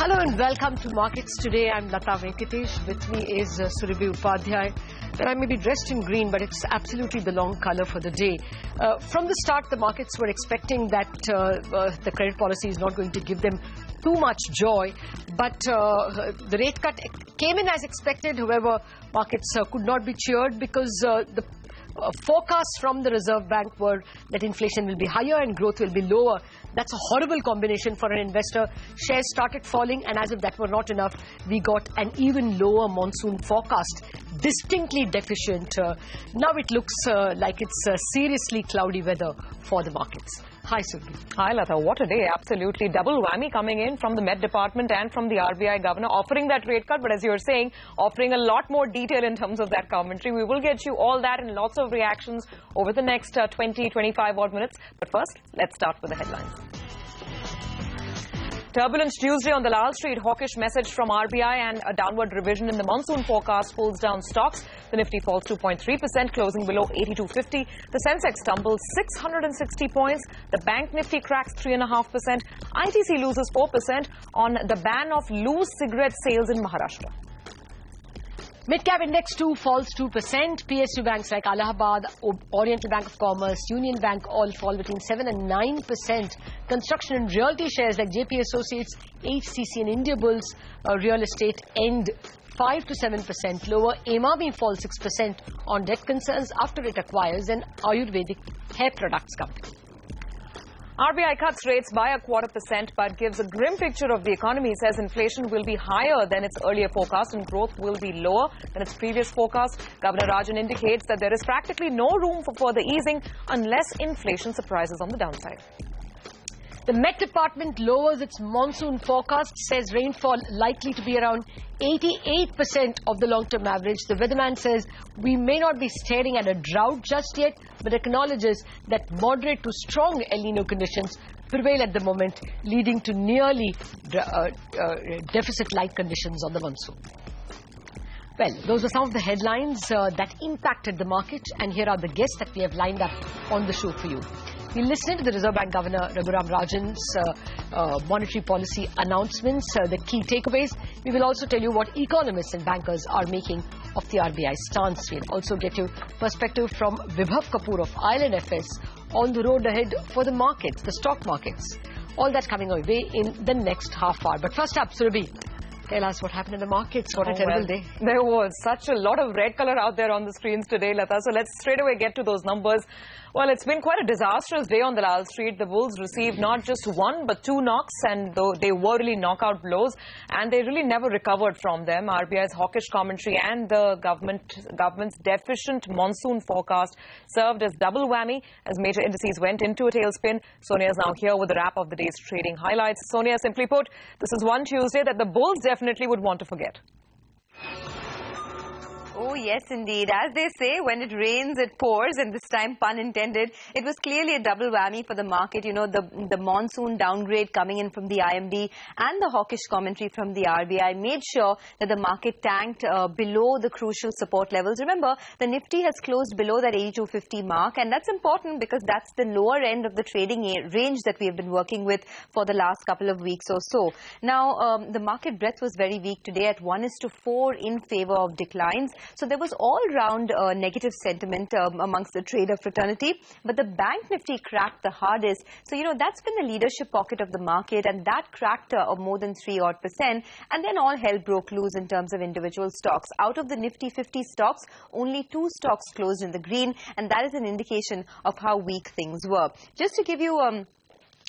Hello and welcome to Markets Today. I'm Lata Venkatesh. With me is Surabhi Upadhyay. Well, I may be dressed in green, but it's absolutely the long color for the day. From the start, the markets were expecting that the credit policy is not going to give them too much joy, but the rate cut came in as expected. However, markets could not be cheered because the forecasts from the Reserve Bank were that inflation will be higher and growth will be lower. That's a horrible combination for an investor. Shares started falling, and as if that were not enough, we got an even lower monsoon forecast, distinctly deficient. Now it looks like it's seriously cloudy weather for the markets. Hi, Sukhani. Hi, Lata. What a day. Absolutely. Double whammy coming in from the Met Department and from the RBI governor, offering that rate cut. But as you're saying, offering a lot more detail in terms of that commentary. We will get you all that and lots of reactions over the next 20, 25 odd minutes. But first, let's start with the headlines. Turbulent Tuesday on the Lal Street. Hawkish message from RBI and a downward revision in the monsoon forecast pulls down stocks. The Nifty falls 2.3%, closing below 8250. The Sensex tumbles 660 points. The Bank Nifty cracks 3.5%. ITC loses 4% on the ban of loose cigarette sales in Maharashtra. Midcap index 2 falls 2%. PSU banks like Allahabad, Oriental Bank of Commerce, Union Bank all fall between 7 and 9%. Construction and realty shares like JP Associates, HCC and India Bulls real estate end 5 to 7% lower. MRB falls 6% on debt concerns after it acquires an Ayurvedic hair products company. RBI cuts rates by 0.25% but gives a grim picture of the economy. Says inflation will be higher than its earlier forecast and growth will be lower than its previous forecast. Governor Rajan indicates that there is practically no room for further easing unless inflation surprises on the downside. The Met Department lowers its monsoon forecast, says rainfall likely to be around 88% of the long-term average. The weatherman says we may not be staring at a drought just yet, but acknowledges that moderate to strong El Niño conditions prevail at the moment, leading to nearly deficit-like conditions on the monsoon. Well, those are some of the headlines that impacted the market, and here are the guests that we have lined up on the show for you. We'll listen to the Reserve Bank Governor Raghuram Rajan's monetary policy announcements, the key takeaways. We will also tell you what economists and bankers are making of the RBI stance. We'll also get you perspective from Vibhav Kapoor of Island FS on the road ahead for the markets, the stock markets. All that coming our way in the next half hour. But first up, Surabhi, tell us what happened in the markets. What a terrible day. There was such a lot of red color out there on the screens today, Lata. So let's straight away get to those numbers. Well, it's been quite a disastrous day on the Lal Street. The Bulls received not just one but two knocks, and they were really knockout blows, and they really never recovered from them. RBI's hawkish commentary and the government's deficient monsoon forecast served as double whammy as major indices went into a tailspin. Sonia is now here with the wrap of the day's trading highlights. Sonia, simply put, this is one Tuesday that the Bulls definitely would want to forget. Oh, yes, indeed. As they say, when it rains, it pours, and this time, pun intended, it was clearly a double whammy for the market. You know, the monsoon downgrade coming in from the IMD and the hawkish commentary from the RBI made sure that the market tanked below the crucial support levels. Remember, the Nifty has closed below that 8250 mark, and that's important because that's the lower end of the trading range that we have been working with for the last couple of weeks or so. Now, the market breadth was very weak today at 1:4 in favor of declines. So there was all-round negative sentiment amongst the trader fraternity. But the Bank Nifty cracked the hardest. So, you know, that's been the leadership pocket of the market. And that cracked of more than 3-odd%. And then all hell broke loose in terms of individual stocks. Out of the Nifty 50 stocks, only 2 stocks closed in the green. And that is an indication of how weak things were. Just to give you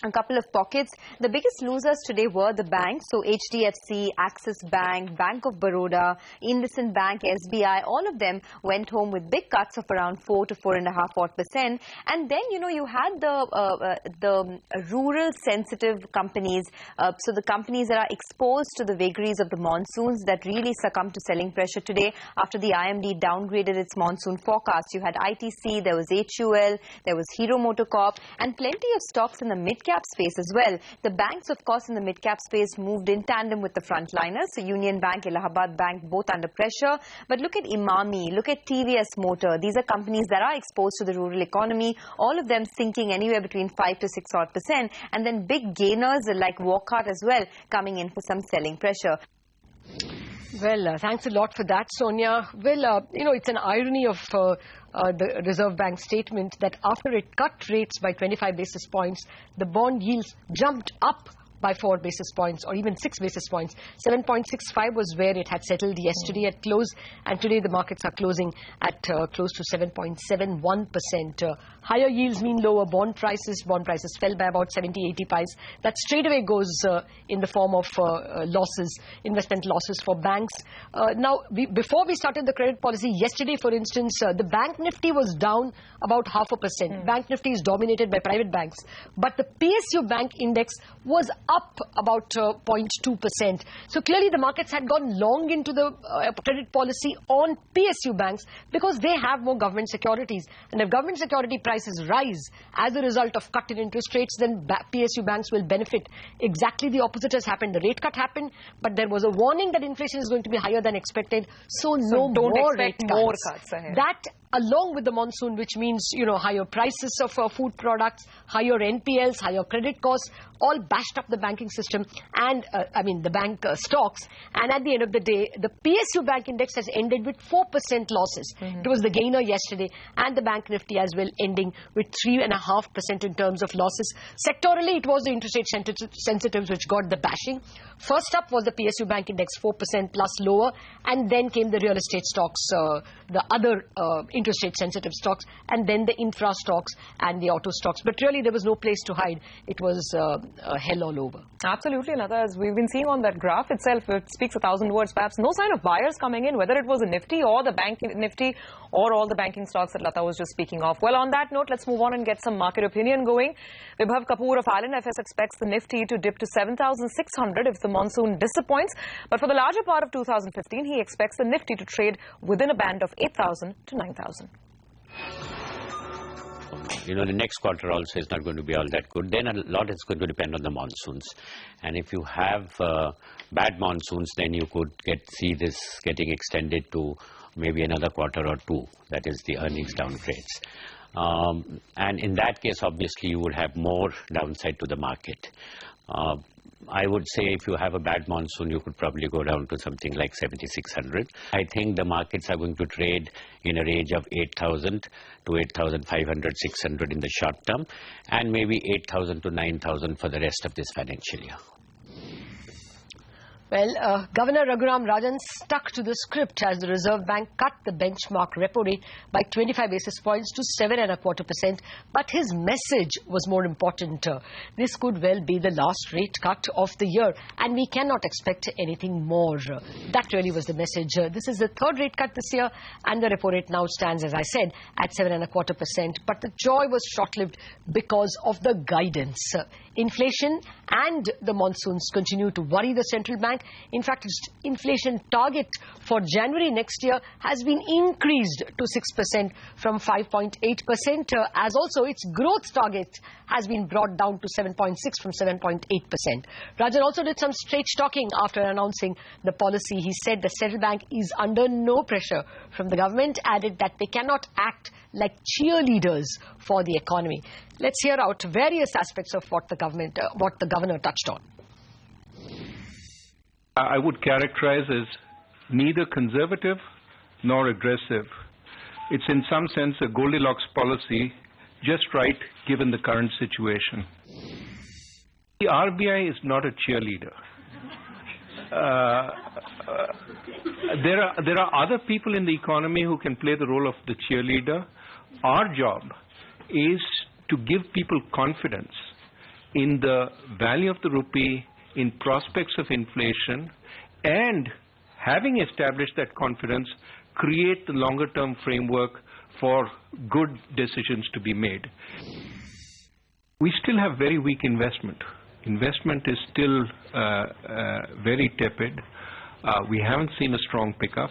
a couple of pockets. The biggest losers today were the banks. So HDFC, Axis Bank, Bank of Baroda, IndusInd Bank, SBI, all of them went home with big cuts of around 4 to 4.5%. And then, you know, you had the rural sensitive companies. So the companies that are exposed to the vagaries of the monsoons that really succumbed to selling pressure today after the IMD downgraded its monsoon forecast. You had ITC, there was HUL, there was Hero MotoCorp, and plenty of stocks in the mid mid-cap space as well. The banks, of course, in the mid-cap space moved in tandem with the frontliners. So Union Bank, Allahabad Bank, both under pressure. But look at Imami, look at TVS Motor. These are companies that are exposed to the rural economy, all of them sinking anywhere between 5 to 6%. And then big gainers like Walcott as well coming in for some selling pressure. Well, thanks a lot for that, Sonia. Well, it's an irony of the Reserve Bank statement that after it cut rates by 25 basis points, the bond yields jumped up by 4 basis points or even 6 basis points. 7.65 was where it had settled yesterday at close, and today the markets are closing at close to 7.71%. Higher yields mean lower bond prices. Bond prices fell by about 70-80 pies. That straight away goes in the form of losses, investment losses for banks. Now, before we started the credit policy yesterday, for instance, the Bank Nifty was down about 0.5%. Bank Nifty is dominated by private banks, but the PSU Bank Index was up about 0.2%. So clearly the markets had gone long into the credit policy on PSU banks because they have more government securities. And if government security prices rise as a result of cut in interest rates, then PSU banks will benefit. Exactly the opposite has happened. The rate cut happened, but there was a warning that inflation is going to be higher than expected. So no don't more expect rate more cuts. cuts ahead. That along with the monsoon, which means, higher prices of food products, higher NPLs, higher credit costs, all bashed up the banking system and, the bank stocks. And at the end of the day, the PSU Bank Index has ended with 4% losses. It was the gainer yesterday, and the Bank Nifty as well ending with 3.5% in terms of losses. Sectorally, it was the interest rate sensitives which got the bashing. First up was the PSU Bank Index, 4% plus lower, and then came the real estate stocks, the other interest rate sensitive stocks, and then the infra stocks and the auto stocks. But really there was no place to hide. It was hell all over. Absolutely, Lata. As we've been seeing on that graph itself, it speaks 1,000 words. Perhaps no sign of buyers coming in, whether it was a Nifty or the Bank Nifty or all the banking stocks that Lata was just speaking of. Well, on that note, let's move on and get some market opinion going. Vibhav Kapoor of Island FS expects the Nifty to dip to 7,600 if the monsoon disappoints. But for the larger part of 2015, he expects the Nifty to trade within a band of 8,000 to 9,000. The next quarter also is not going to be all that good. Then a lot is going to depend on the monsoons. And if you have bad monsoons, then you could see this getting extended to maybe another quarter or two. That is the earnings downgrades. And in that case, obviously, you would have more downside to the market. I would say if you have a bad monsoon, you could probably go down to something like 7,600. I think the markets are going to trade in a range of 8,000 to 8,500, 600 in the short term, and maybe 8,000 to 9,000 for the rest of this financial year. Well, Governor Raghuram Rajan stuck to the script as the Reserve Bank cut the benchmark repo rate by 25 basis points to 7.25%. But his message was more important. This could well be the last rate cut of the year, and we cannot expect anything more. That really was the message. This is the third rate cut this year, and the repo rate now stands, as I said, at 7.25%. But the joy was short-lived because of the guidance. Inflation and the monsoons continue to worry the central bank. In fact, its inflation target for January next year has been increased to 6% from 5.8%, as also its growth target has been brought down to 7.6 from 7.8%. Rajan also did some straight talking after announcing the policy. He said the central bank is under no pressure from the government, added that they cannot act like cheerleaders for the economy. Let's hear out various aspects of what the governor touched on. I would characterize as neither conservative nor aggressive. It's in some sense a Goldilocks policy, just right given the current situation. The RBI is not a cheerleader. There are other people in the economy who can play the role of the cheerleader. Our job is to give people confidence in the value of the rupee, in prospects of inflation, and having established that confidence, create the longer-term framework for good decisions to be made. We still have very weak investment. Investment is still very tepid. We haven't seen a strong pickup.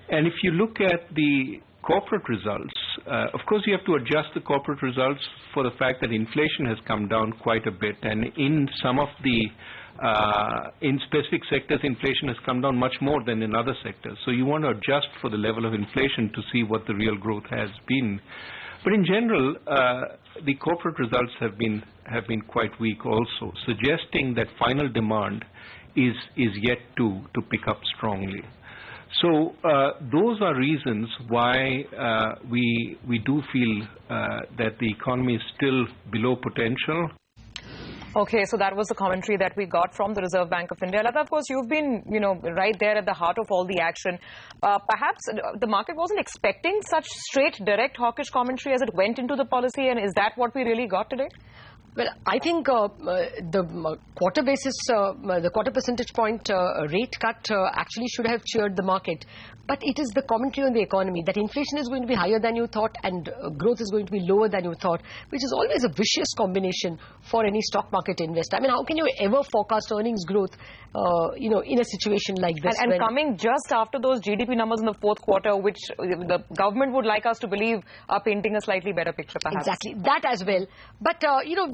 And if you look at the corporate results, of course, you have to adjust the corporate results for the fact that inflation has come down quite a bit, and in some of the in specific sectors, inflation has come down much more than in other sectors. So you want to adjust for the level of inflation to see what the real growth has been. But in general, the corporate results have been quite weak also, suggesting that final demand is yet to pick up strongly. So those are reasons why we do feel that the economy is still below potential. Okay, so that was the commentary that we got from the Reserve Bank of India. Lata, of course, you've been, right there at the heart of all the action. Perhaps the market wasn't expecting such straight, direct hawkish commentary as it went into the policy, and is that what we really got today? Well, I think the quarter basis, the quarter percentage point rate cut actually should have cheered the market. But it is the commentary on the economy that inflation is going to be higher than you thought and growth is going to be lower than you thought, which is always a vicious combination for any stock market investor. I mean, how can you ever forecast earnings growth, in a situation like this? And coming just after those GDP numbers in the fourth quarter, which the government would like us to believe are painting a slightly better picture, perhaps. Exactly, that as well. But,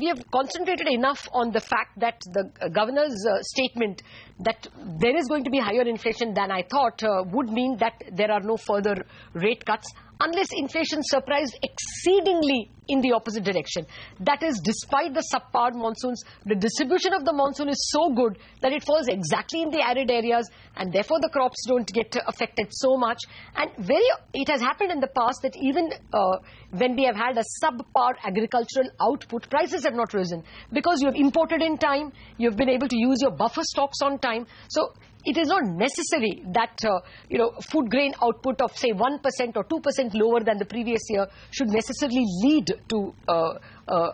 we have concentrated enough on the fact that the governor's statement that there is going to be higher inflation than I thought would mean that there are no further rate cuts unless inflation surprised exceedingly in the opposite direction. That is, despite the subpar monsoons, the distribution of the monsoon is so good that it falls exactly in the arid areas and therefore the crops don't get affected so much. And it has happened in the past that even when we have had a subpar agricultural output, prices have not risen because you have imported in time, you have been able to use your buffer stocks on time. So it is not necessary that, food grain output of, say, 1% or 2% lower than the previous year should necessarily lead to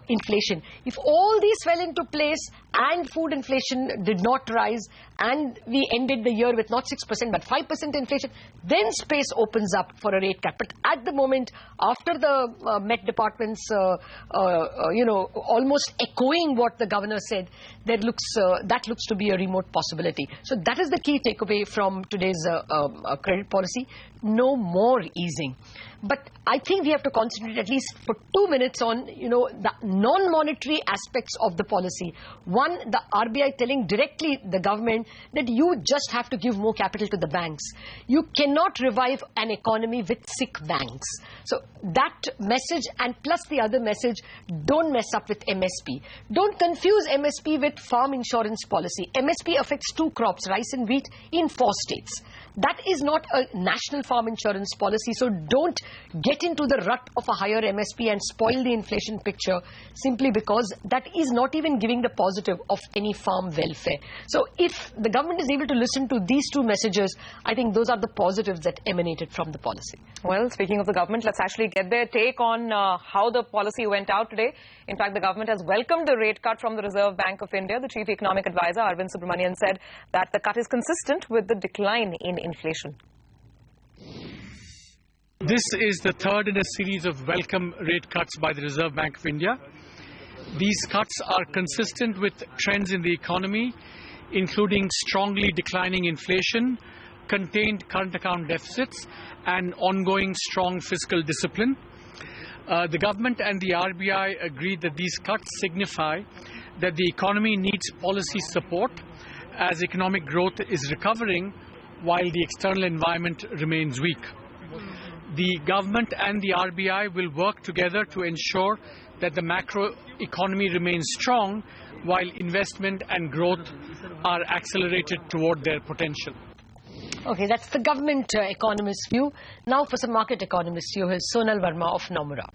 inflation. If all these fell into place and food inflation did not rise and we ended the year with not 6% but 5% inflation, then space opens up for a rate cut. But at the moment, after the Met Department's, almost echoing what the governor said, that looks to be a remote possibility. So that is the key takeaway from today's credit policy. No more easing. But I think we have to concentrate at least for 2 minutes on, the non-monetary aspects of the policy. One, the RBI telling directly the government that you just have to give more capital to the banks. You cannot revive an economy with sick banks. So that message, and plus the other message, don't mess up with MSP. Don't confuse MSP with farm insurance policy. MSP affects 2 crops, rice and wheat, in 4 states. That is not a national farm insurance policy, so don't get into the rut of a higher MSP and spoil the inflation picture simply because that is not even giving the positive of any farm welfare. So if the government is able to listen to these 2 messages, I think those are the positives that emanated from the policy. Well, speaking of the government, let's actually get their take on how the policy went out today. In fact, the government has welcomed the rate cut from the Reserve Bank of India. The Chief Economic Advisor, Arvind Subramanian, said that the cut is consistent with the decline in inflation. This is the third in a series of welcome rate cuts by the Reserve Bank of India. These cuts are consistent with trends in the economy, including strongly declining inflation, contained current account deficits, and ongoing strong fiscal discipline. The government and the RBI agreed that these cuts signify that the economy needs policy support as economic growth is recovering while the external environment remains weak. The government and the RBI will work together to ensure that the macro economy remains strong while investment and growth are accelerated toward their potential. Okay, that's the government economist's view. Now for some market economist view, here's Sonal Verma of Nomura.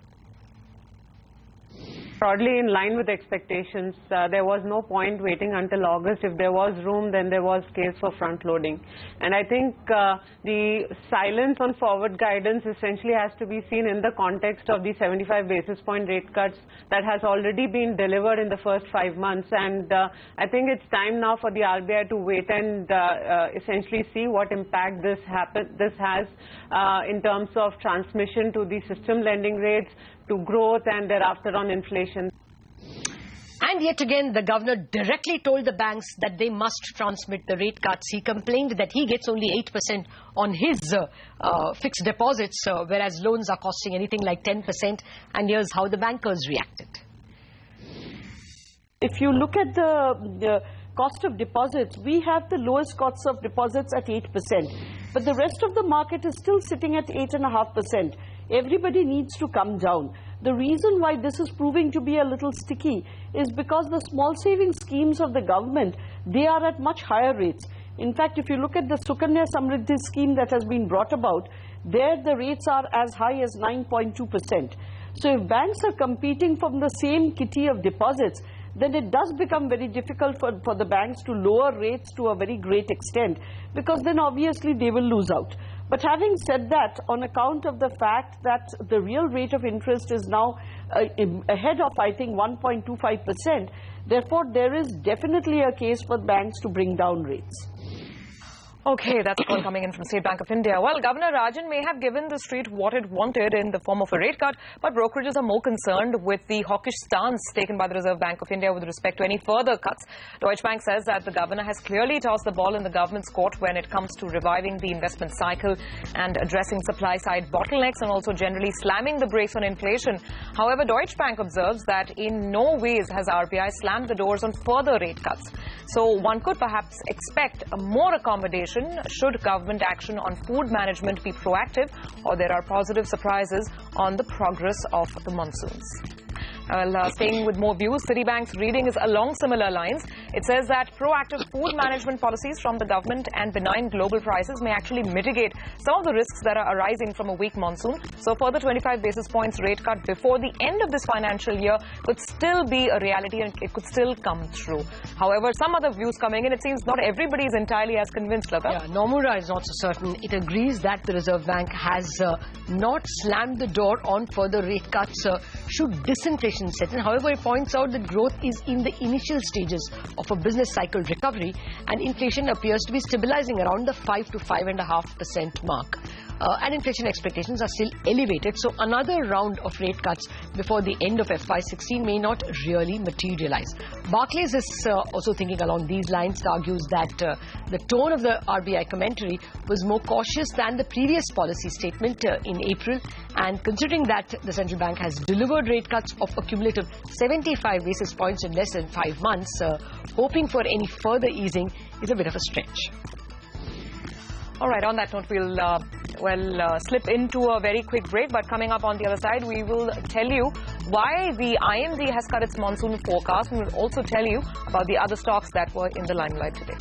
Broadly in line with expectations, there was no point waiting until August. If there was room, then there was case for front loading. And I think the silence on forward guidance essentially has to be seen in the context of the 75 basis point rate cuts that has already been delivered in the first 5 months. And I think it's time now for the RBI to wait and essentially see what impact this has in terms of transmission to the system lending rates, to growth, and thereafter on inflation. And yet again, the governor directly told the banks that they must transmit the rate cuts. He complained that he gets only 8% on his fixed deposits, whereas loans are costing anything like 10%. And here's how the bankers reacted. If you look at the cost of deposits, we have the lowest costs of deposits at 8%. But the rest of the market is still sitting at 8.5%. Everybody needs to come down. The reason why this is proving to be a little sticky is because the small savings schemes of the government, they are at much higher rates. In fact, if you look at the Sukhani Samriddhi scheme that has been brought about, there the rates are as high as 9.2%. So if banks are competing from the same kitty of deposits, then it does become very difficult for the banks to lower rates to a very great extent, because then obviously they will lose out. But having said that, on account of the fact that the real rate of interest is now ahead of, I think, 1.25%, therefore there is definitely a case for banks to bring down rates. Okay, that's a call coming in from State Bank of India. Well, Governor Rajan may have given the street what it wanted in the form of a rate cut, but brokerages are more concerned with the hawkish stance taken by the Reserve Bank of India with respect to any further cuts. Deutsche Bank says that the governor has clearly tossed the ball in the government's court when it comes to reviving the investment cycle and addressing supply-side bottlenecks and also generally slamming the brakes on inflation. However, Deutsche Bank observes that in no ways has RBI slammed the doors on further rate cuts. So one could perhaps expect more accommodation should government action on food management be proactive, or there are positive surprises on the progress of the monsoons. Well, staying with more views, Citibank's reading is along similar lines. It says that proactive food management policies from the government and benign global prices may actually mitigate some of the risks that are arising from a weak monsoon. So further 25 basis points rate cut before the end of this financial year could still be a reality and it could still come through. However, some other views coming in, it seems not everybody is entirely as convinced, Lata. Yeah, Nomura is not so certain. It agrees that the Reserve Bank has not slammed the door on further rate cuts should disinflation set in. However, it points out that growth is in the initial stages of a business cycle recovery and inflation appears to be stabilizing around the 5 to 5.5% mark. And inflation expectations are still elevated, so another round of rate cuts before the end of FY16 may not really materialize. Barclays is also thinking along these lines. It argues that the tone of the RBI commentary was more cautious than the previous policy statement in April, and considering that the central bank has delivered rate cuts of a cumulative 75 basis points in less than 5 months, hoping for any further easing is a bit of a stretch. All right, on that note, we'll slip into a very quick break. But coming up on the other side, we will tell you why the IMD has cut its monsoon forecast, and we'll also tell you about the other stocks that were in the limelight today.